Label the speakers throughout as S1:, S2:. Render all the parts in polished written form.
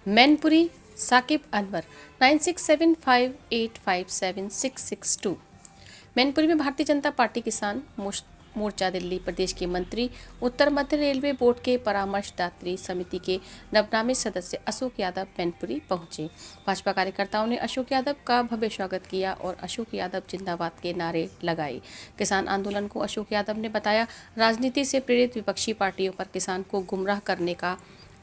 S1: मैनपुरी साकिब अनवर 9675857662। मैनपुरी में भारतीय जनता पार्टी किसान मोर्चा दिल्ली प्रदेश के मंत्री, उत्तर मध्य रेलवे बोर्ड के परामर्शदात्री समिति के नवनामित सदस्य अशोक यादव मैनपुरी पहुंचे। भाजपा कार्यकर्ताओं ने अशोक यादव का भव्य स्वागत किया और अशोक यादव जिंदाबाद के नारे लगाए। किसान आंदोलन को अशोक यादव ने बताया राजनीति से प्रेरित विपक्षी पार्टियों पर किसान को गुमराह करने का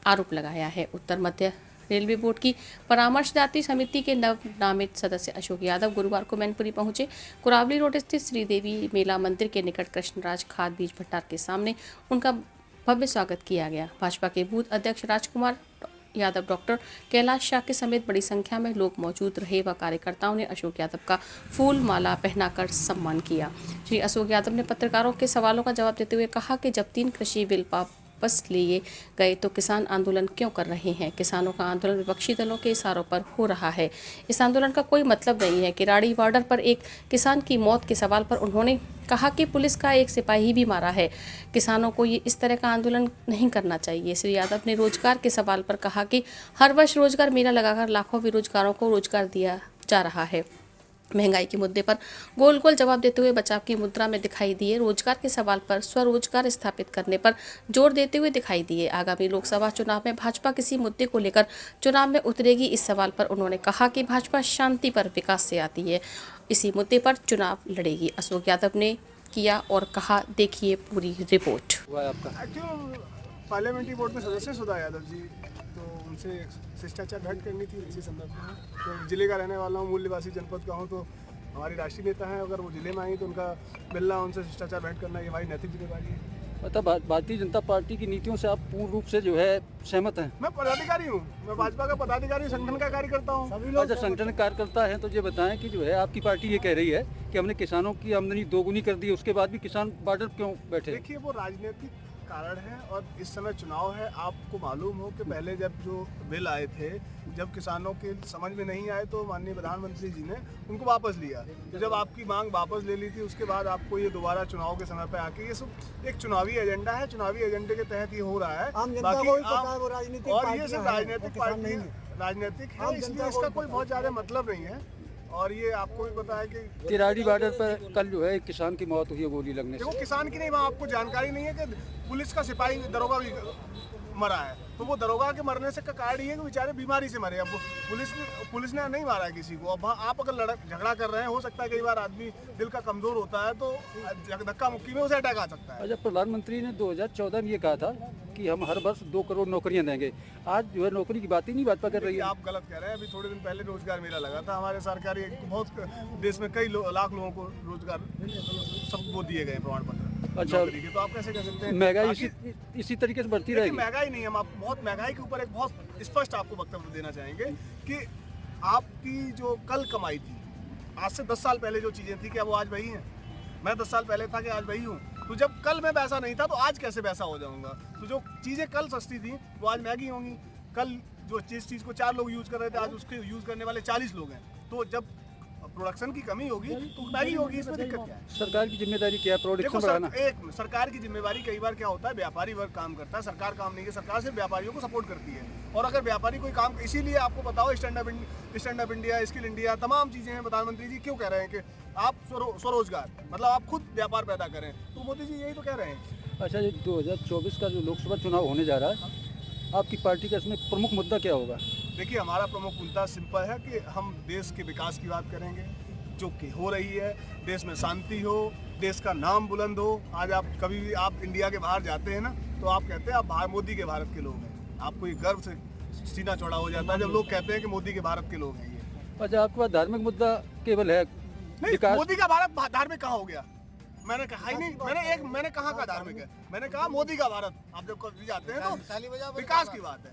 S1: आरोप लगाया है। उत्तर मध्य रेलवे बोर्ड की परामर्शदात्री समिति के नवनामित सदस्य अशोक यादव गुरुवार को मैनपुरी पहुंचे। कुरावली रोड स्थित श्रीदेवी मेला मंदिर के निकट कृष्णराज खाद बीज भंडार के सामने उनका भव्य स्वागत किया गया। भाजपा के बूथ अध्यक्ष राजकुमार यादव, डॉक्टर कैलाश शाक्य समेत बड़ी संख्या में लोग मौजूद रहे व कार्यकर्ताओं ने अशोक यादव का फूल माला पहनाकर सम्मान किया। श्री अशोक यादव ने पत्रकारों के सवालों का जवाब देते हुए कहा कि जब 3 कृषि बिल वापस लिए गए तो किसान आंदोलन क्यों कर रहे हैं। किसानों का आंदोलन विपक्षी दलों के इशारों पर हो रहा है। इस आंदोलन का कोई मतलब नहीं है। किराड़ी बॉर्डर पर एक किसान की मौत के सवाल पर उन्होंने कहा कि पुलिस का एक सिपाही भी मारा है। किसानों को ये इस तरह का आंदोलन नहीं करना चाहिए। श्री यादव ने रोजगार के सवाल पर कहा कि हर वर्ष रोजगार मेला लगाकर लाखों बेरोजगारों को रोजगार दिया जा रहा है। महंगाई के मुद्दे पर गोल गोल जवाब देते हुए बचाव की मुद्रा में दिखाई दिए। रोजगार के सवाल पर स्वरोजगार स्थापित करने पर जोर देते हुए दिखाई दिए। आगामी लोकसभा चुनाव में भाजपा किसी मुद्दे को लेकर चुनाव में उतरेगी। इस सवाल पर उन्होंने कहा कि भाजपा शांति पर विकास से आती है, इसी मुद्दे पर चुनाव लड़ेगी। अशोक यादव ने किया और कहा, देखिए पूरी रिपोर्ट।
S2: पार्लियामेंट्री बोर्ड में सदस्य सुधा यादव जी, तो उनसे शिष्टाचार भेंट करनी थी इसी संदर्भ में। तो जिले का रहने वाला हूँ, मूल निवासी जनपद का हूँ, तो हमारी राष्ट्रीय नेता हैं, अगर वो जिले में आई तो उनका मिलना, उनसे शिष्टाचार भेंट करना ये हमारी नैतिक जिम्मेदारी है।
S3: मतलब भारतीय जनता पार्टी की नीतियों से आप पूर्ण रूप से जो है सहमत हैं?
S2: मैं पदाधिकारी हूँ, मैं भाजपा का पदाधिकारी, संगठन का कार्यकर्ता हूँ।
S3: अच्छा, संगठन कार्यकर्ता हैं तो ये बताएं कि जो है आपकी पार्टी ये कह रही है कि हमने किसानों की आमदनी दोगुनी कर दी, उसके बाद भी किसान बॉर्डर क्यों बैठे?
S2: देखिए, वो राजनीतिक कारण है और इस समय चुनाव है। आपको मालूम हो कि पहले जब जो बिल आए थे, जब किसानों के समझ में नहीं आए तो माननीय प्रधानमंत्री जी ने उनको वापस लिया। तो जब आपकी मांग वापस ले ली थी, उसके बाद आपको ये दोबारा चुनाव के समय पे आके ये सब एक चुनावी एजेंडा है, चुनावी एजेंडे के तहत ये हो रहा है। बाकी और ये सब राजनीतिक पार्टी राजनीतिक है, इसलिए इसका कोई बहुत ज्यादा मतलब नहीं है। और ये आपको भी पता है कि
S3: किराड़ी बॉर्डर पर कल जो है एक किसान की मौत हुई है गोली लगने से।
S2: देखो, किसान की नहीं, वहाँ आपको जानकारी नहीं है कि पुलिस का सिपाही दरोगा भी मरा है। तो वो दरोगा के मरने से का कारण ये है कि बेचारे बीमारी से मरे। अब पुलिस ने नहीं मारा है किसी को। अब आप अगर झगड़ा कर रहे हैं, हो सकता है कई बार आदमी दिल का कमजोर होता है तो धक्का मुक्की में उसे अटैक आ सकता है।
S3: अच्छा, प्रधानमंत्री ने 2014 में ये कहा था कि हम हर वर्ष 2 करोड़ नौकरियां देंगे। आज जो है नौकरी की बात ही नहीं भाजपा कर रही है।
S2: आप गलत कह रहे हैं। अभी थोड़े दिन पहले रोजगार मेला लगा था हमारे सरकारी, बहुत देश में कई लाख लोगों को रोजगार सबको दिए गए प्रमाण पत्र।
S3: अच्छा,
S2: तो आप कैसे कह सकते हैं?
S3: महंगाई इसी तरीके से बढ़ती रहेगी?
S2: महंगाई नहीं, हम बहुत महंगाई के ऊपर एक बहुत स्पष्ट आपको वक्तव्य देना चाहेंगे कि आपकी जो कल कमाई थी, आज से 10 साल पहले जो चीजें थी, क्या वो आज वही हैं? मैं 10 साल पहले था कि आज वही हूँ? तो जब कल मैं वैसा नहीं था तो आज कैसे वैसा हो जाऊंगा? तो जो चीजें कल सस्ती थी वो आज महंगी होंगी। कल जो चीज को 4 लोग यूज कर रहे थे, आज उसके यूज करने वाले 40 लोग हैं। तो जब प्रोडक्शन की कमी होगी तो महंगी होगी। इसमें दिक्कत क्या है?
S3: सरकार की जिम्मेदारी क्या है? प्रोडक्शन बढ़ाना।
S2: एक सरकार की जिम्मेदारी कई बार क्या होता है, व्यापारी वर्ग काम करता है, सरकार काम नहीं है। सरकार सिर्फ व्यापारियों को सपोर्ट करती है। और अगर व्यापारी कोई काम, इसीलिए आपको बताओ stand up India, skill India, तमाम चीजें हैं। प्रधानमंत्री जी क्यों कह रहे हैं कि आप स्वरोजगार, मतलब आप खुद व्यापार पैदा करें, तो मोदी जी यही तो कह रहे हैं।
S3: अच्छा, ये 2024 का जो लोकसभा चुनाव होने जा रहा है, आपकी पार्टी का इसमें प्रमुख मुद्दा क्या होगा?
S2: देखिए, हमारा प्रमुख मुद्दा सिंपल है कि हम देश के विकास की बात करेंगे, जो कि हो रही है। देश में शांति हो, देश का नाम बुलंद हो। आज आप कभी भी आप इंडिया के बाहर जाते हैं ना, तो आप कहते हैं आप मोदी के भारत के लोग हैं। आपको ये गर्व से सीना चौड़ा हो जाता है जब लोग कहते हैं कि मोदी के भारत के लोग हैं ये।
S3: अच्छा, आपके पास धार्मिक मुद्दा केवल है?
S2: नहीं, मोदी का भारत धार्मिक कहाँ हो गया? मैंने कहा ही नहीं। मैंने कहाँ का धार्मिक है? मैंने कहा मोदी का भारत। आप जब कभी जाते हैं तो विकास की बात है।